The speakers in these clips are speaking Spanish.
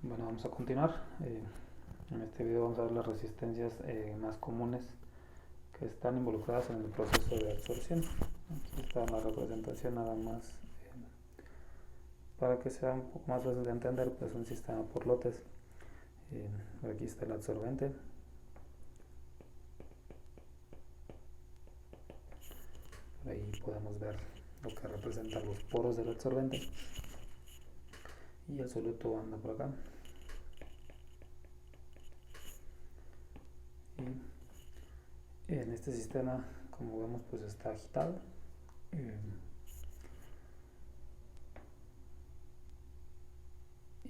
Bueno, vamos a continuar. En este video vamos a ver las resistencias más comunes que están involucradas en el proceso de absorción. Aquí está la representación nada más para que sea un poco más fácil de entender, pues un sistema por lotes. Aquí está el absorbente. Por ahí podemos ver lo que representan los poros del absorbente. Y el soluto anda por acá. Y en este sistema, como vemos, pues está agitado.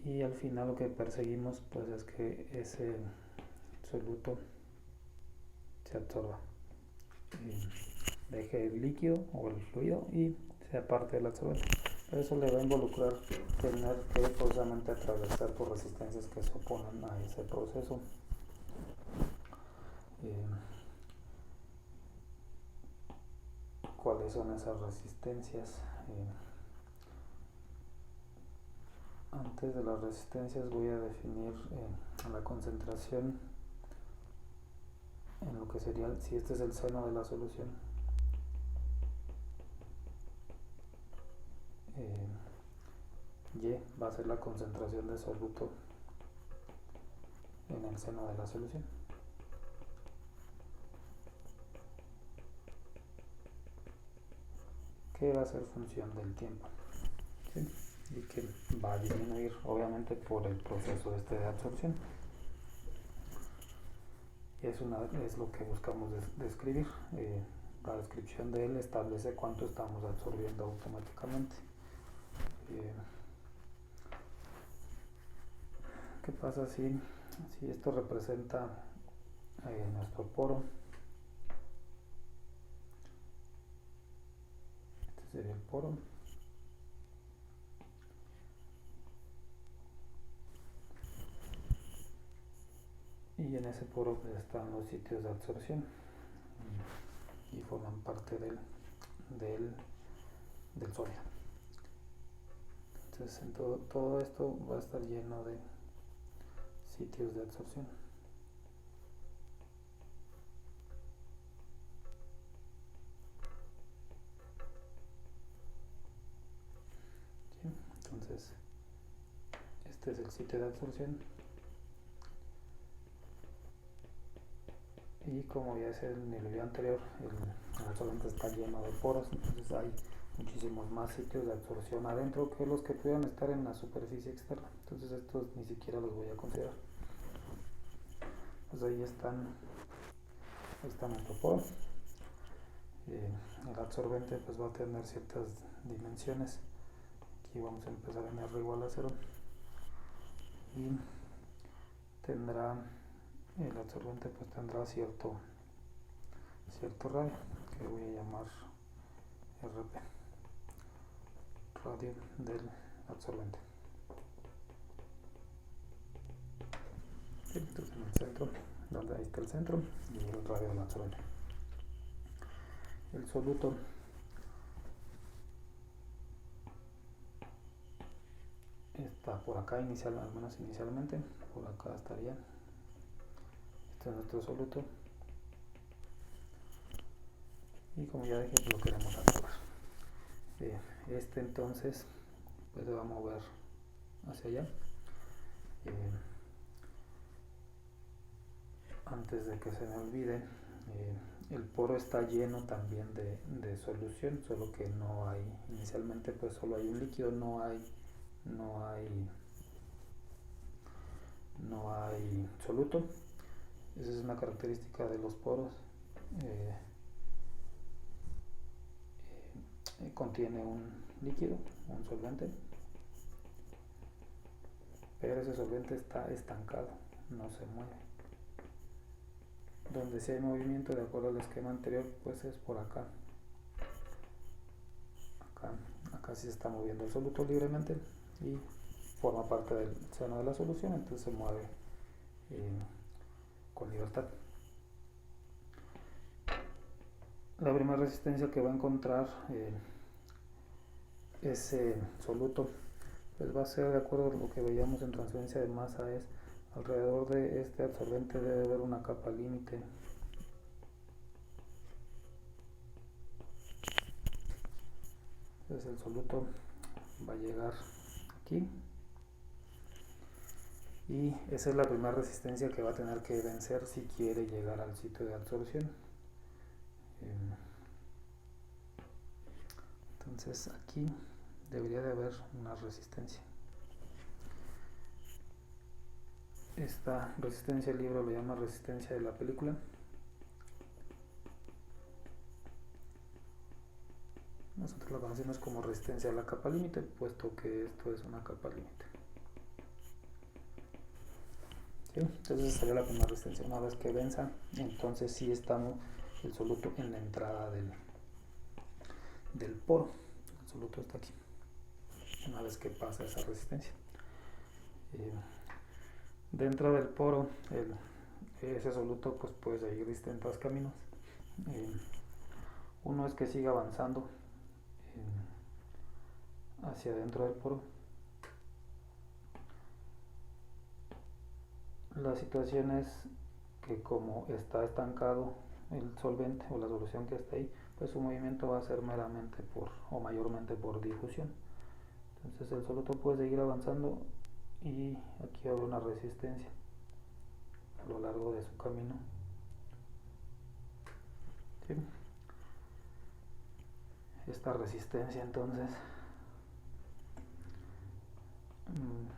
Y al final lo que perseguimos pues es que ese soluto se absorba, deje el líquido o el fluido y sea parte del absorbente. Eso le va a involucrar tener que forzosamente atravesar por resistencias que se oponen a ese proceso. ¿Cuáles son esas resistencias? Antes de las resistencias voy a definir la concentración en lo que sería, si este es el seno de la solución, Y va a ser la concentración de soluto en el seno de la solución. Que va a ser función del tiempo, ¿sí? Y que va a disminuir obviamente por el proceso de absorción. Y es lo que buscamos describir. La descripción de él establece cuánto estamos absorbiendo automáticamente. ¿Qué pasa si esto representa nuestro poro? Este sería el poro. Y en ese poro pues están los sitios de absorción y forman parte del sólido. Entonces en todo esto va a estar lleno de sitios de absorción. ¿Sí? Entonces este es el sitio de absorción. Y como ya es en el video anterior, el absorbente está lleno de poros, entonces hay muchísimos más sitios de absorción adentro que los que pudieran estar en la superficie externa. Entonces estos ni siquiera los voy a considerar. Pues ahí está nuestro poro. El absorbente pues va a tener ciertas dimensiones. Aquí vamos a empezar en R igual a 0 y tendrá el absorbente pues tendrá cierto radio que voy a llamar RP, radio del absorbente. Entonces en el centro, donde ahí está el centro y el radio del absorbente. El soluto está por acá al menos inicialmente, por acá estaría. Este es nuestro soluto. Y como ya dije, lo queremos absorber. Este entonces pues se va a mover hacia allá. Antes de que se me olvide, el poro está lleno también de solución, solo que no hay, inicialmente pues solo hay un líquido, no hay soluto. Esa es una característica de los poros. Contiene un líquido, un solvente, pero ese solvente está estancado, no se mueve. Donde si hay movimiento, de acuerdo al esquema anterior, pues es por acá. Acá sí se está moviendo el soluto libremente y forma parte del seno de la solución, entonces se mueve con libertad. La primera resistencia que va a encontrar ese soluto pues va a ser de acuerdo a lo que veíamos en transferencia de masa, es alrededor de este absorbente debe haber una capa límite. Entonces el soluto va a llegar aquí y esa es la primera resistencia que va a tener que vencer si quiere llegar al sitio de absorción. Entonces aquí debería de haber una resistencia. Esta resistencia el libro lo llama resistencia de la película. Nosotros lo conocemos como resistencia a la capa límite, puesto que esto es una capa límite. ¿Sí? Entonces esa sería la primera resistencia. Una vez que venza, entonces sí estamos el soluto en la entrada del poro. El soluto está aquí. Una vez que pasa esa resistencia. Dentro del poro, ese soluto pues puede seguir distintos caminos. Uno es que siga avanzando hacia adentro del poro. La situación es que como está estancado el solvente o la solución que está ahí, pues su movimiento va a ser meramente o mayormente por difusión. Entonces el soluto puede seguir avanzando y aquí habrá una resistencia a lo largo de su camino. ¿Sí? Esta resistencia entonces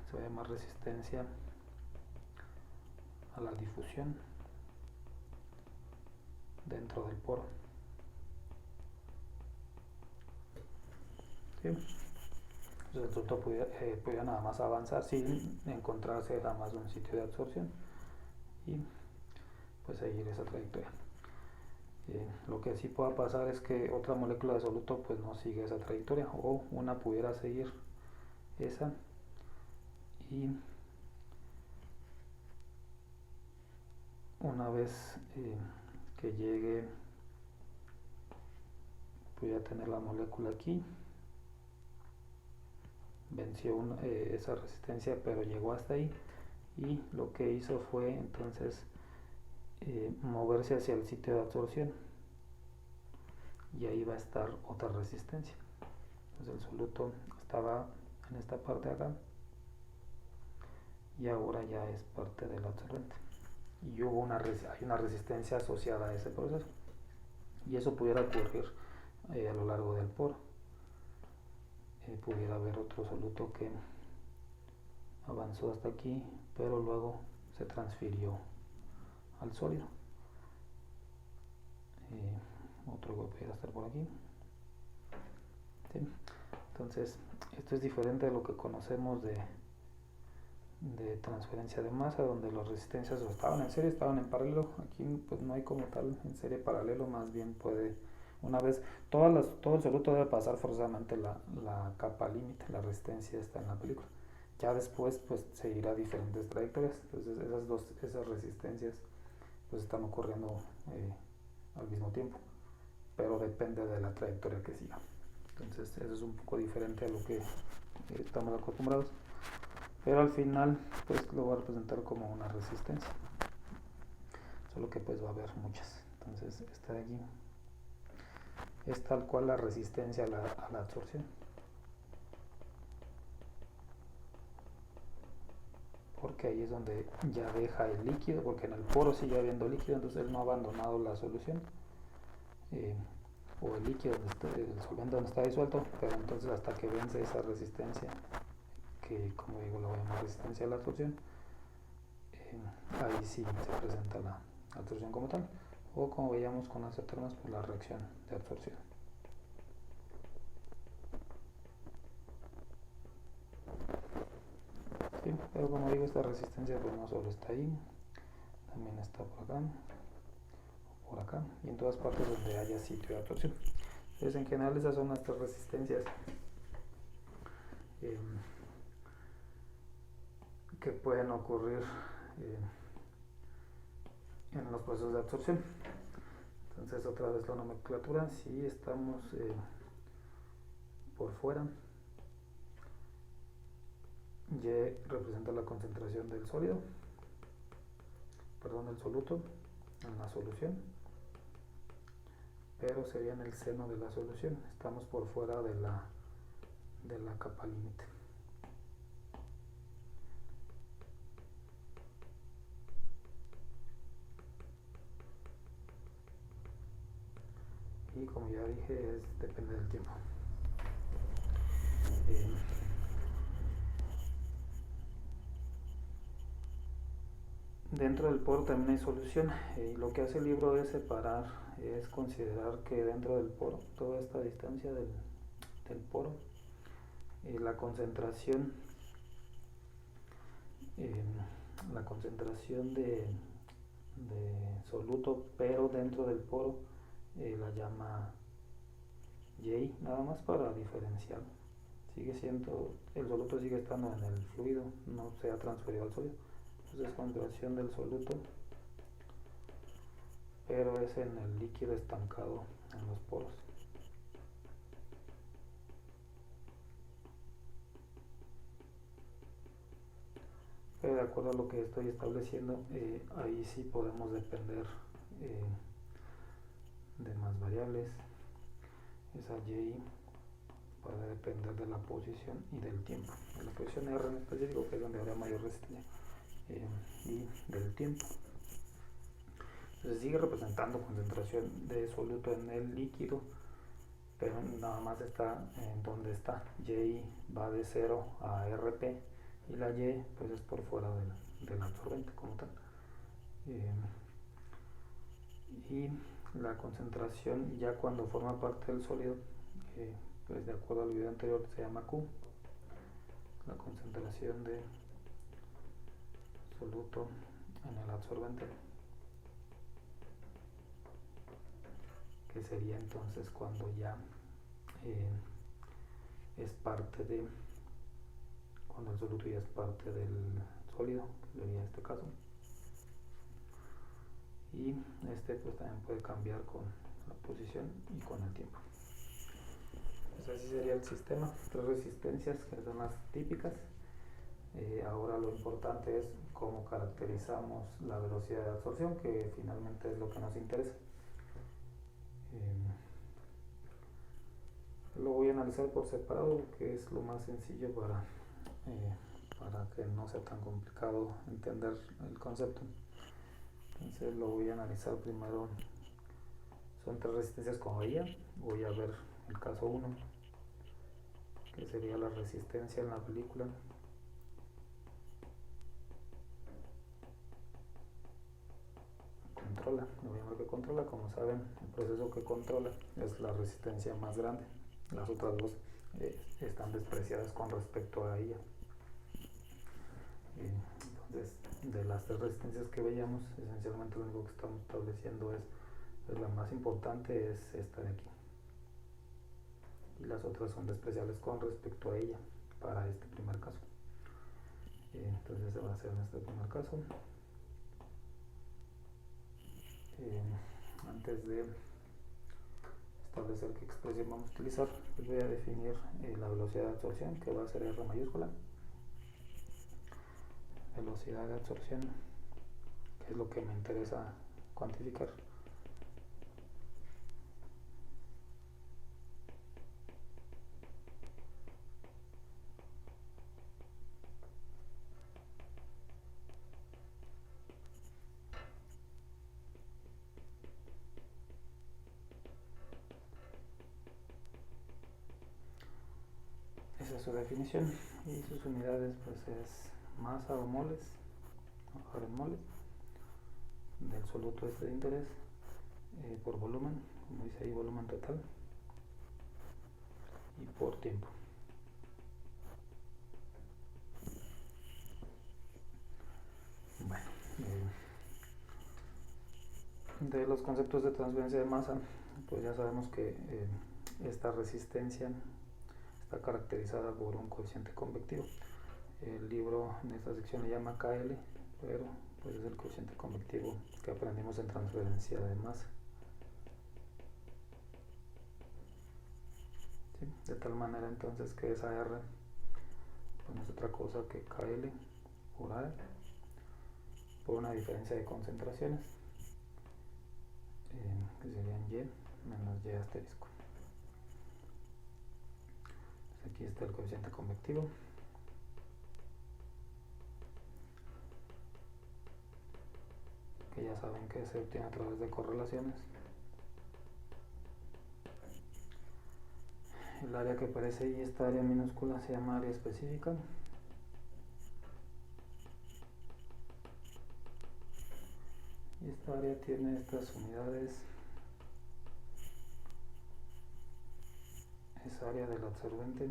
se va a llamar resistencia a la difusión dentro del poro. ¿Sí? Entonces el soluto podría nada más avanzar sin encontrarse nada más un sitio de absorción y pues seguir esa trayectoria. Lo que sí pueda pasar es que otra molécula de soluto pues no sigue esa trayectoria, o una pudiera seguir esa y una vez que llegue, pudiera tener la molécula aquí, venció esa resistencia pero llegó hasta ahí y lo que hizo fue entonces moverse hacia el sitio de absorción y ahí va a estar otra resistencia. Entonces el soluto estaba en esta parte de acá y ahora ya es parte del absorbente y hay una resistencia asociada a ese proceso y eso pudiera ocurrir a lo largo del poro. Pudiera haber otro soluto que avanzó hasta aquí pero luego se transfirió al sólido. Otro que pudiera estar por aquí. ¿Sí? Entonces esto es diferente de lo que conocemos de transferencia de masa, donde las resistencias o estaban en serie, estaban en paralelo. Aquí pues no hay como tal en serie paralelo, más bien puede, una vez, todo el soluto debe pasar forzosamente la capa límite, la resistencia está en la película. Ya después pues seguirá diferentes trayectorias, entonces esas resistencias pues están ocurriendo al mismo tiempo, pero depende de la trayectoria que siga. Entonces eso es un poco diferente a lo que estamos acostumbrados, pero al final pues lo va a representar como una resistencia, solo que pues va a haber muchas. Entonces esta de aquí es tal cual la resistencia a la absorción, porque ahí es donde ya deja el líquido, porque en el poro sigue habiendo líquido, entonces él no ha abandonado la solución o el líquido, el solvente donde está disuelto, pero entonces hasta que vence esa resistencia, que como digo lo voy a llamar resistencia a la absorción, ahí sí se presenta la absorción como tal, o como veíamos con las termas, por la reacción de absorción. Sí, pero como digo, esta resistencia pues no solo está ahí, también está por acá y en todas partes donde haya sitio de absorción. Entonces en general esas son nuestras resistencias que pueden ocurrir en los procesos de absorción. Entonces otra vez la nomenclatura, si estamos por fuera Y representa la concentración del sólido, del soluto en la solución, pero sería en el seno de la solución, estamos por fuera de la capa límite. Y como ya dije, depende del tiempo. Dentro del poro también hay solución, y lo que hace el libro es separar, es considerar que dentro del poro, toda esta distancia del poro, la concentración de soluto, pero dentro del poro, la llama J, nada más para diferenciar. El soluto sigue estando en el fluido, no se ha transferido al sólido. Entonces, concentración del soluto, pero es en el líquido estancado en los poros. Pero de acuerdo a lo que estoy estableciendo, ahí sí podemos depender de más variables. Esa Y puede depender de la posición y del tiempo. De la posición R en específico, que es donde habrá mayor resistencia, y del tiempo. Entonces sigue representando concentración de soluto en el líquido, pero nada más está en donde está. Y va de 0 a RP, y la Y pues es por fuera del absorbente como tal. Y la concentración ya cuando forma parte del sólido, pues de acuerdo al video anterior, se llama Q, la concentración de soluto en el absorbente, que sería entonces cuando ya es parte de, cuando el soluto ya es parte del sólido, que sería este caso. Y pues también puede cambiar con la posición y con el tiempo. Pues así sería el sistema, 3 resistencias que son las típicas. Ahora lo importante es cómo caracterizamos la velocidad de absorción, que finalmente es lo que nos interesa. Lo voy a analizar por separado, que es lo más sencillo para que no sea tan complicado entender el concepto. Entonces lo voy a analizar primero. Son 3 resistencias como veía. Voy a ver el caso 1, que sería la resistencia en la película. Controla, lo voy a ver que controla. Como saben, el proceso que controla es la resistencia más grande. Las otras dos están despreciadas con respecto a ella. Entonces, de las 3 resistencias que veíamos, esencialmente lo único que estamos estableciendo es la más importante es esta de aquí, y las otras son despreciables con respecto a ella para este primer caso. Entonces se va a hacer en este primer caso. Antes de establecer qué expresión vamos a utilizar, les voy a definir la velocidad de absorción, que va a ser R mayúscula. Velocidad de absorción, que es lo que me interesa cuantificar. Esa es su definición, y sus unidades pues es masa o moles, ahora en moles, del soluto este de interés, por volumen, como dice ahí, volumen total, y por tiempo. Bueno, de los conceptos de transferencia de masa, pues ya sabemos que esta resistencia está caracterizada por un coeficiente convectivo. El libro en esta sección le llama KL, pero pues es el coeficiente convectivo que aprendimos en transferencia de masa. ¿Sí? De tal manera entonces que esa R pues no es otra cosa que KL por A por una diferencia de concentraciones, que serían Y menos Y asterisco. Entonces aquí está el coeficiente convectivo. Que ya saben que se obtiene a través de correlaciones. El área que aparece ahí, esta área minúscula, se llama área específica. Y esta área tiene estas unidades. Es área del absorbente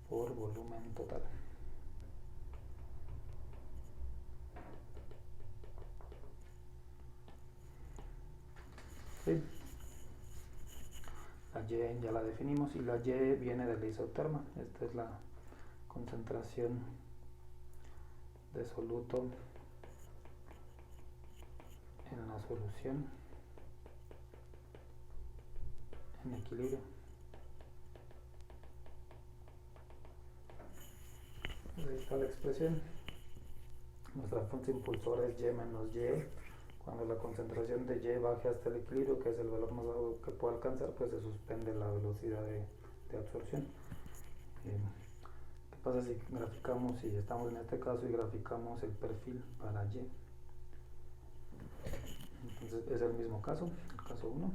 por volumen total. ¿Sí? La Y ya la definimos y la Y viene de la isoterma. Esta es la concentración de soluto en la solución en equilibrio. Ahí está la expresión. Nuestra fuente impulsora es Y menos Y. Cuando la concentración de Y baje hasta el equilibrio, que es el valor más bajo que puede alcanzar, pues se suspende la velocidad de absorción. ¿Qué pasa si graficamos, si estamos en este caso y graficamos el perfil para Y? Entonces es el mismo caso, el caso 1.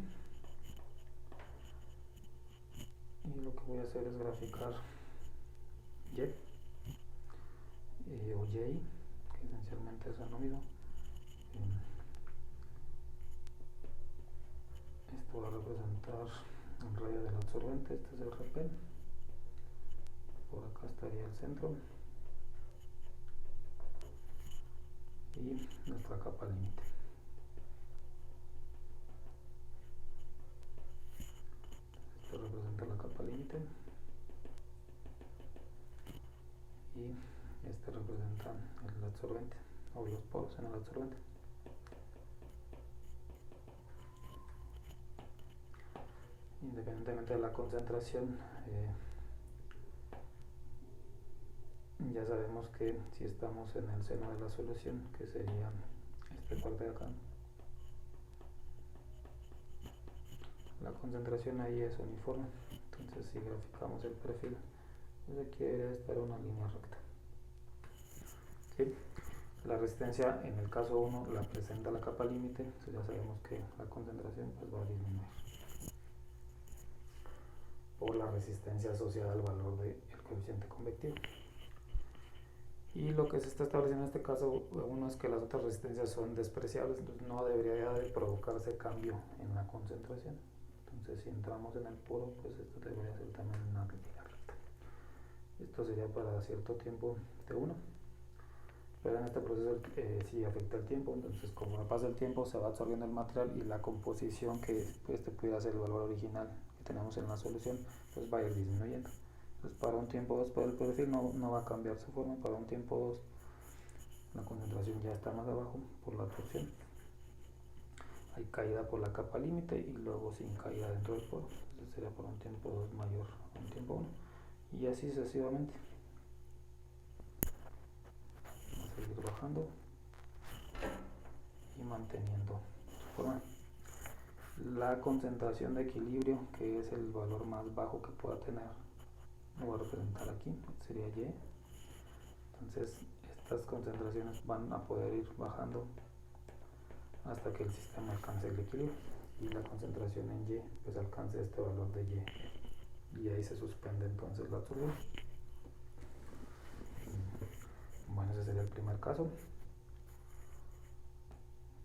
Y lo que voy a hacer es graficar Y o Y, que esencialmente es lo mismo. Esto va a representar el radio del absorbente, este es el RP. Por acá estaría el centro. Y nuestra capa límite. Esto representa la capa límite. Y este representa el absorbente, o los poros en el absorbente. Independientemente de la concentración, ya sabemos que si estamos en el seno de la solución, que sería esta parte de acá, la concentración ahí es uniforme. Entonces si graficamos el perfil, pues aquí debería estar una línea recta. ¿Sí? La resistencia en el caso 1 la presenta la capa límite, entonces ya sabemos que la concentración pues va a disminuir por la resistencia asociada al valor del coeficiente convectivo. Y lo que se está estableciendo en este caso 1 es que las otras resistencias son despreciables, entonces no debería de provocarse cambio en la concentración. Entonces si entramos en el poro, pues esto debería ser también una línea recta. Esto sería para cierto tiempo T1. Pero en este proceso sí afecta el tiempo, entonces como pasa el tiempo se va absorbiendo el material y la composición que este pudiera ser el valor original que tenemos en la solución, pues va a ir disminuyendo. Entonces para un tiempo 2 para el perfil no va a cambiar su forma, para un tiempo 2 la concentración ya está más abajo por la absorción. Hay caída por la capa límite y luego sin caída dentro del poro, entonces sería por un tiempo 2 mayor a un tiempo 1 y así sucesivamente. Seguir bajando y manteniendo su forma. La concentración de equilibrio, que es el valor más bajo que pueda tener, lo voy a representar aquí, sería Y. Entonces estas concentraciones van a poder ir bajando hasta que el sistema alcance el equilibrio y la concentración en Y pues alcance este valor de Y ahí se suspende entonces la absorción. Bueno, ese sería el primer caso.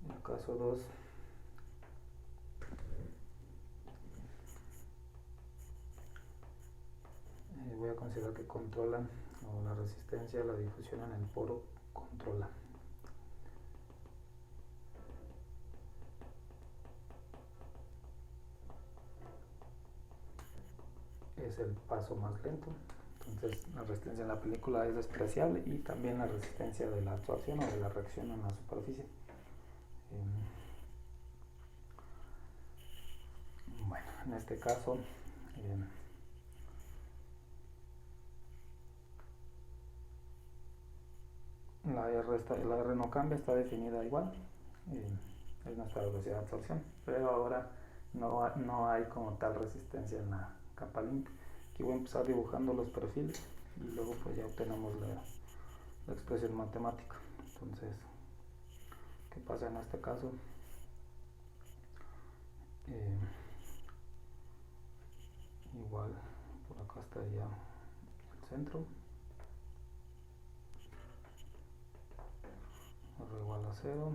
El caso 2, voy a considerar que controlan, o la resistencia, la difusión en el poro controla. Es el paso más lento. Entonces la resistencia en la película es despreciable y también la resistencia de la absorción o de la reacción en la superficie. en este caso la R no cambia, está definida igual, es nuestra velocidad de absorción, pero ahora no hay como tal resistencia en la capa límite. Aquí voy a empezar dibujando los perfiles y luego pues ya obtenemos la expresión matemática. Entonces, ¿qué pasa en este caso? Igual por acá estaría el centro, R igual a 0,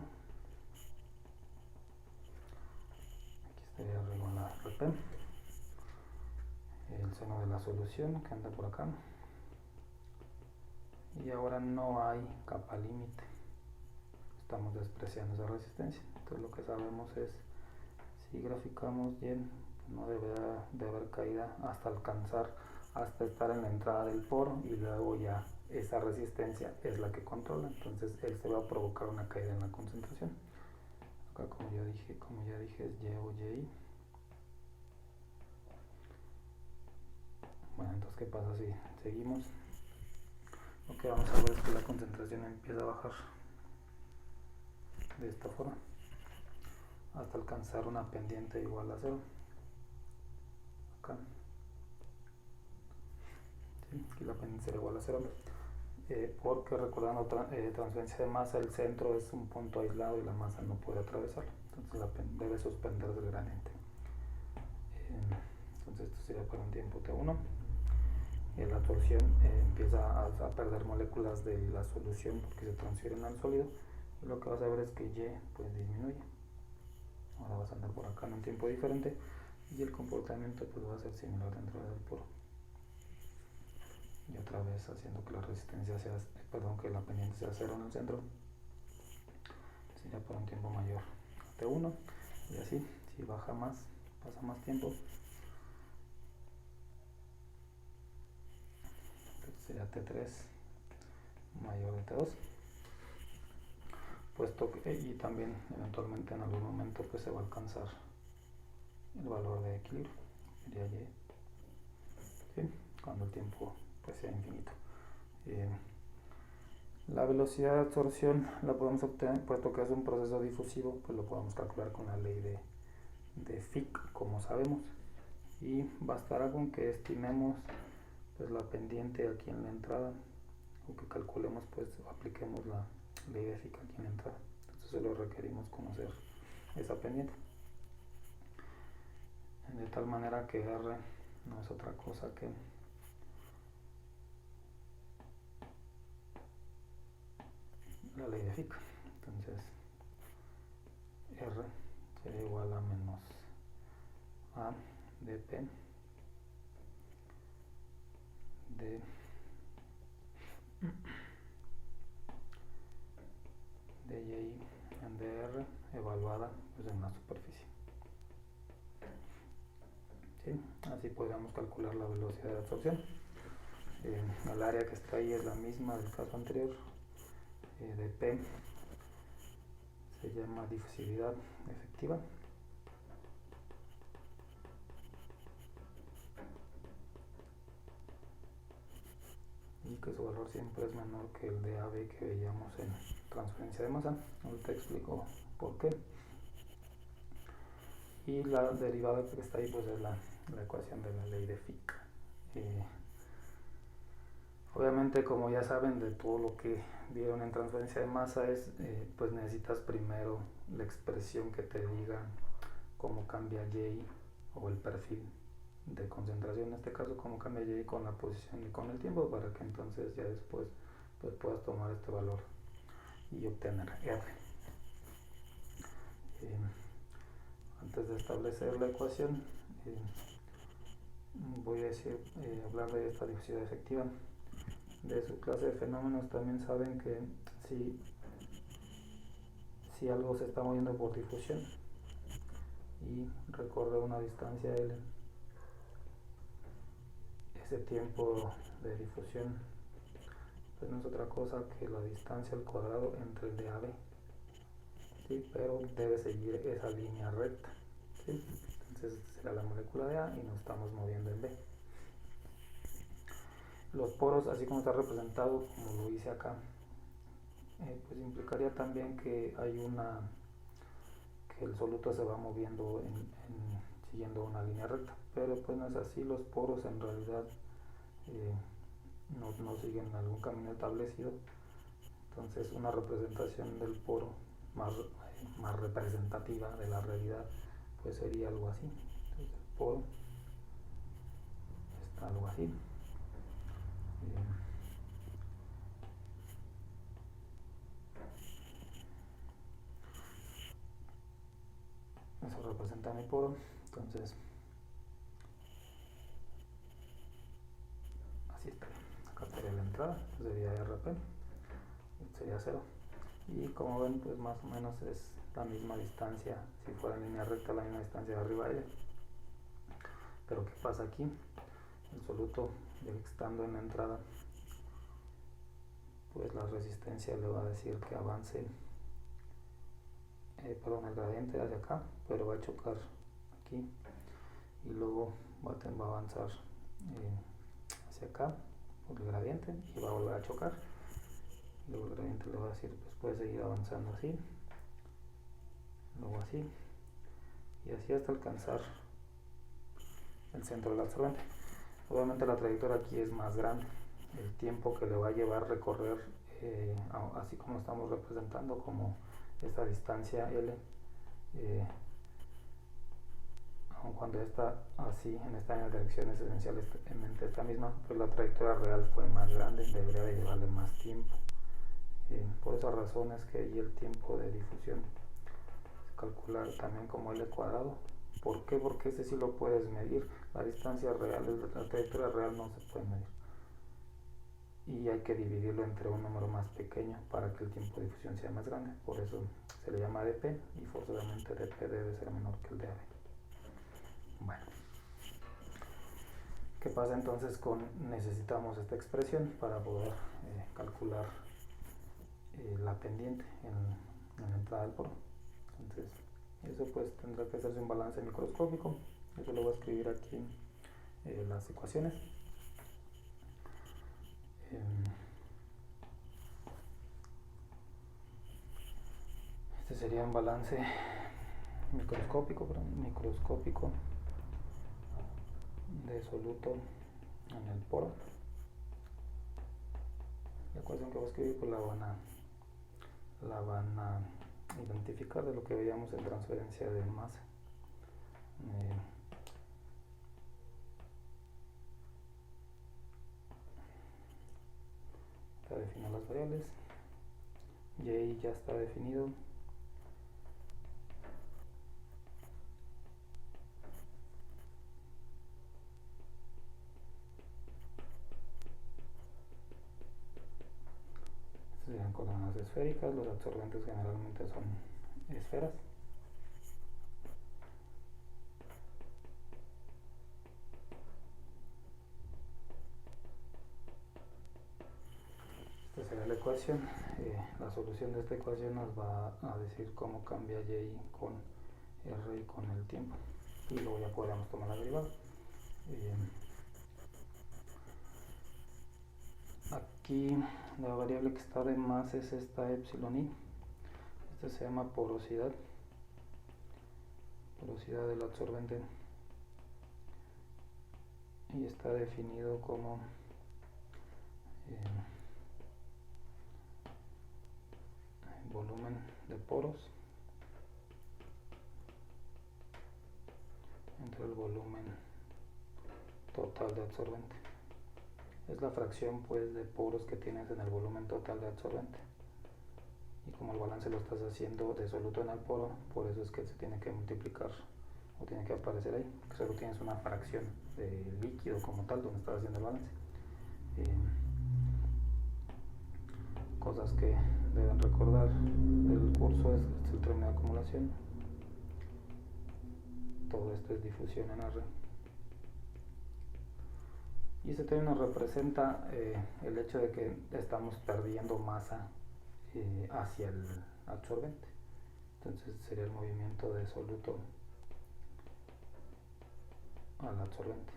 aquí estaría R igual a RP, el seno de la solución que anda por acá, y ahora no hay capa límite, estamos despreciando esa resistencia. Entonces lo que sabemos es, si graficamos Y, no deberá de haber caída hasta alcanzar, hasta estar en la entrada del poro, y luego ya esa resistencia es la que controla, entonces él se va a provocar una caída en la concentración. Acá como ya dije es Y o Y. Bueno, entonces ¿qué pasa si seguimos? Lo que vamos a ver es que la concentración empieza a bajar de esta forma hasta alcanzar una pendiente igual a 0. Acá. ¿Sí? Aquí la pendiente será igual a 0. Porque recordando transferencia de masa, el centro es un punto aislado y la masa no puede atravesarlo, entonces debe suspenderse el gradiente. Entonces esto sería para un tiempo t1. La torsión empieza a perder moléculas de la solución porque se transfieren al sólido, y lo que vas a ver es que Y pues disminuye. Ahora vas a andar por acá en un tiempo diferente y el comportamiento pues va a ser similar dentro del poro. Y otra vez haciendo que la resistencia sea, que la pendiente sea 0 en el centro, sería por un tiempo mayor a T1, y así, si baja más, pasa más tiempo, entonces sería T3 mayor de T2, puesto que, y también eventualmente en algún momento pues se va a alcanzar el valor de equilibrio, sería Y, ¿sí? Cuando el tiempo pues sea infinito. La velocidad de absorción la podemos obtener, puesto que es un proceso difusivo, pues lo podemos calcular con la ley de Fick, como sabemos, y bastará con que estimemos pues la pendiente aquí en la entrada, o que calculemos, pues apliquemos la ley de Fick aquí en la entrada. Entonces solo requerimos conocer esa pendiente, de tal manera que R no es otra cosa que la ley de Fick. Entonces R sería igual a menos A de P de Y en dr evaluada pues en la superficie. ¿Sí? Así podríamos calcular la velocidad de absorción. El área que está ahí es la misma del caso anterior, de P se llama difusividad efectiva, y que su valor siempre es menor que el de AB que veíamos en transferencia de masa. Ahorita explico por qué. Y la derivada que está ahí pues es la ecuación de la ley de Fick. Obviamente, como ya saben de todo lo que vieron en transferencia de masa, pues necesitas primero la expresión que te diga cómo cambia Y, o el perfil de concentración, en este caso cómo cambia Y con la posición y con el tiempo, para que entonces ya después pues puedas tomar este valor y obtener R. Antes de establecer la ecuación, voy a hablar de esta difusividad efectiva. De su clase de fenómenos también saben que si algo se está moviendo por difusión y recorre una distancia L, ese tiempo de difusión pues no es otra cosa que la distancia al cuadrado entre el de AB, ¿sí? Pero debe seguir esa línea recta, ¿sí? Entonces entonces será la molécula de A y nos estamos moviendo en B. Los poros, así como está representado, como lo hice acá, pues implicaría también que que el soluto se va moviendo siguiendo una línea recta, pero pues no es así. Los poros en realidad no siguen algún camino establecido. Entonces una representación del poro más representativa de la realidad pues sería algo así. Entonces el poro está algo así. Eso representa mi poro. Entonces así está. Acá estaría la entrada, pues sería RP, sería 0. Y como ven, pues más o menos es la misma distancia, si fuera en línea recta, la misma distancia de arriba de ella. Pero ¿qué pasa aquí? El soluto, estando en la entrada, pues la resistencia le va a decir que avance, el gradiente hacia acá, pero va a chocar aquí y luego va a avanzar hacia acá por el gradiente y va a volver a chocar. Luego el gradiente le va a decir, pues puede seguir avanzando así, luego así y así hasta alcanzar el centro del absorbente. Obviamente la trayectoria aquí es más grande, el tiempo que le va a llevar recorrer, así como estamos representando como esta distancia L, aun cuando está así en esta dirección es esencialmente esta misma, pues la trayectoria real fue más grande, debería de llevarle más tiempo. Por esas razones que ahí el tiempo de difusión se calcula también como L cuadrado. ¿Por qué? Porque este sí lo puedes medir. La distancia real, la trayectoria real no se puede medir. Y hay que dividirlo entre un número más pequeño para que el tiempo de difusión sea más grande. Por eso se le llama dp y forzosamente dp debe ser menor que el de AB. Bueno. ¿Qué pasa entonces necesitamos esta expresión para poder calcular la pendiente en la entrada del poro? Entonces, eso pues tendrá que hacerse un balance microscópico. Eso lo voy a escribir aquí en las ecuaciones. Este sería un balance microscópico de soluto en el poro. La ecuación que voy a escribir pues la van a identificar de lo que veíamos en transferencia de masa. Está definido las variables, y ya está definido. Estas serían coordenadas esféricas, los absorbentes generalmente son esferas. Esta sería la ecuación. La solución de esta ecuación nos va a decir cómo cambia y con r y con el tiempo. Y luego ya podríamos tomar la derivada. Aquí la variable que está de más es esta epsilon i. Esta se llama porosidad del absorbente y está definido como volumen de poros entre el volumen total de absorbente. Es la fracción pues de poros que tienes en el volumen total de absorbente. Y como el balance lo estás haciendo de soluto en el poro, por eso es que se tiene que multiplicar o tiene que aparecer ahí, que solo tienes una fracción de líquido como tal donde estás haciendo el balance. Cosas que deben recordar del curso es el término de acumulación. Todo esto es difusión en R. Y este término representa el hecho de que estamos perdiendo masa hacia el absorbente. Entonces sería el movimiento de soluto al absorbente,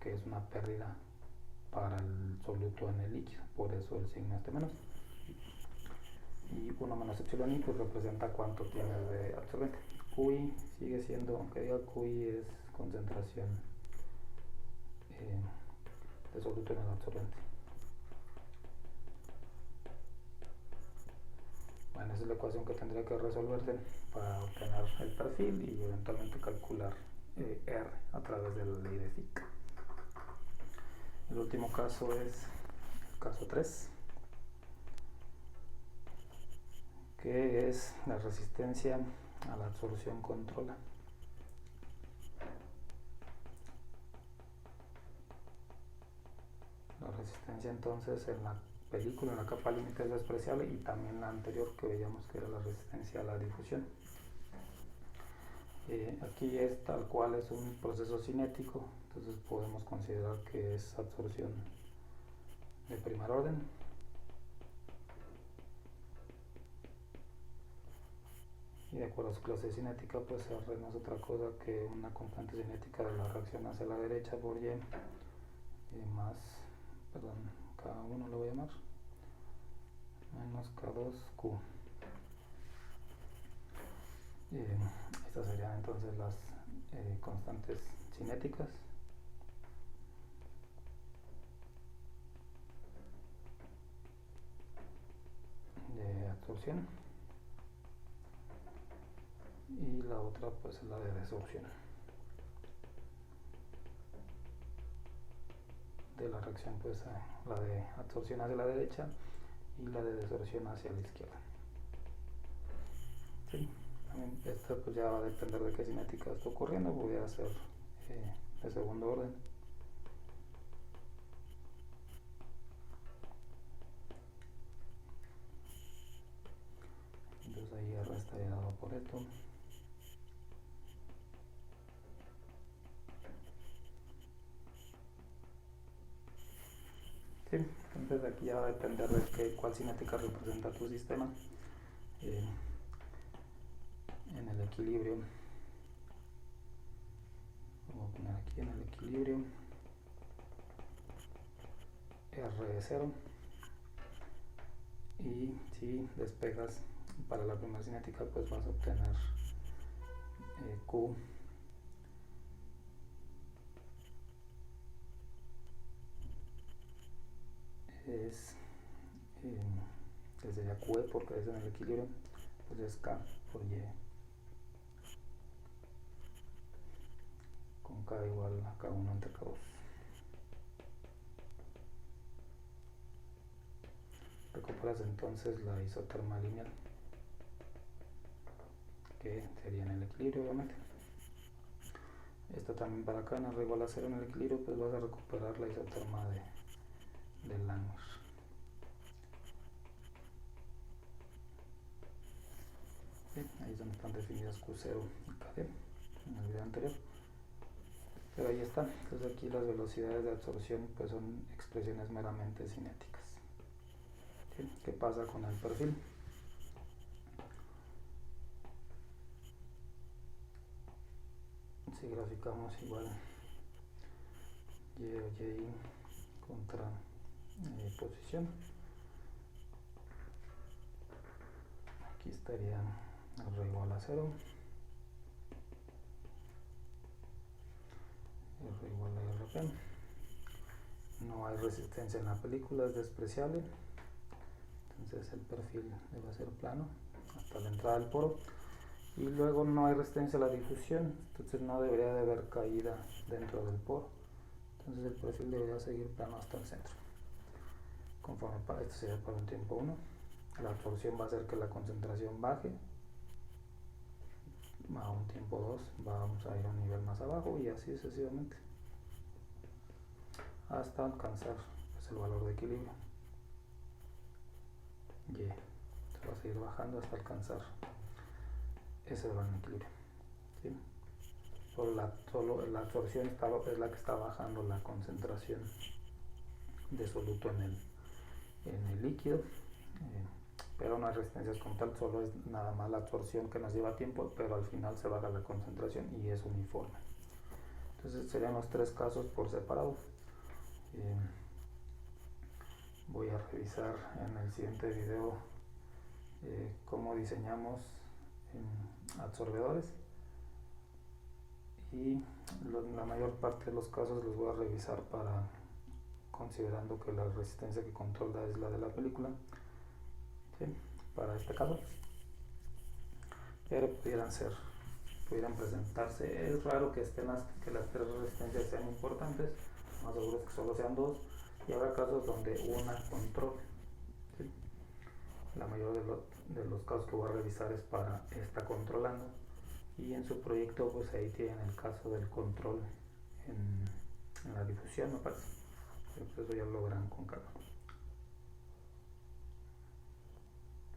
que es una pérdida para el soluto en el líquido, por eso el signo este menos. Y 1 menos epsilon i pues representa cuánto tiene de absorbente. QI sigue siendo, aunque diga QI, es concentración de soluto en el absorbente. Bueno, esa es la ecuación que tendría que resolverse para obtener el perfil y eventualmente calcular R a través de la ley de Fick. El último caso es el caso 3, que es la resistencia a la absorción controla. La resistencia entonces en la película, en la capa límite, es despreciable, y también la anterior que veíamos que era la resistencia a la difusión. Aquí es tal cual, es un proceso cinético, entonces podemos considerar que es absorción de primer orden. Y de acuerdo a su clase cinética, pues R no es otra cosa que una constante cinética de la reacción hacia la derecha por Y más, perdón, K1 lo voy a llamar, menos K2Q. Estas serían entonces las constantes cinéticas. De absorción, y la otra pues es la de desorción de la reacción, pues la de absorción hacia la derecha y la de desorción hacia la izquierda. Sí, también esto pues ya va a depender de qué cinética está ocurriendo. Voy a hacer de segundo orden. Entonces ahí R estaría dado por esto. Sí, entonces aquí ya va a depender de cuál cinética representa tu sistema. En el equilibrio, vamos a poner aquí en el equilibrio R es 0, y si despegas para la primera cinética pues vas a obtener Q es que sería QE porque es en el equilibrio, pues es K por Y con K igual a K1 entre K2. Recuperas entonces la isoterma lineal, que sería en el equilibrio obviamente. Esto también para acá, en R igual a 0 en el equilibrio, pues vas a recuperar la isoterma de Langmuir. Sí, ahí es donde están definidas Q0 y KD en el video anterior. Pero ahí está. Entonces aquí las velocidades de absorción pues son expresiones meramente cinéticas. ¿Sí? ¿Qué pasa con el perfil? Si graficamos igual Y o Y contra posición, aquí estaría R igual a 0, R igual a RP. No hay resistencia en la película, es despreciable, entonces el perfil debe ser plano hasta la entrada del poro. Y luego no hay resistencia a la difusión, entonces no debería de haber caída dentro del poro, entonces el perfil debería seguir plano hasta el centro. Conforme para esto sería para un tiempo 1, la absorción va a hacer que la concentración baje, a un tiempo 2 vamos a ir a un nivel más abajo y así sucesivamente hasta alcanzar pues, el valor de equilibrio. Y se va a seguir bajando hasta alcanzar ese valor de equilibrio. ¿Sí? Solo la absorción es la que está bajando la concentración de soluto en el líquido. pero no hay resistencias como tal, solo es nada más la absorción que nos lleva tiempo, pero al final se baja la concentración y es uniforme. Entonces serían los tres casos por separado. Voy a revisar en el siguiente video cómo diseñamos absorbedores, y la mayor parte de los casos los voy a revisar considerando que la resistencia que controla es la de la película, ¿sí? Para este caso, pero pudieran presentarse, es raro que que las tres resistencias sean importantes, más seguro es que solo sean dos, y habrá casos donde una controle, ¿sí? La mayoría de los casos que voy a revisar es para esta controlando, y en su proyecto pues ahí tienen el caso del control en la difusión, me parece, pero eso ya lo verán con calma.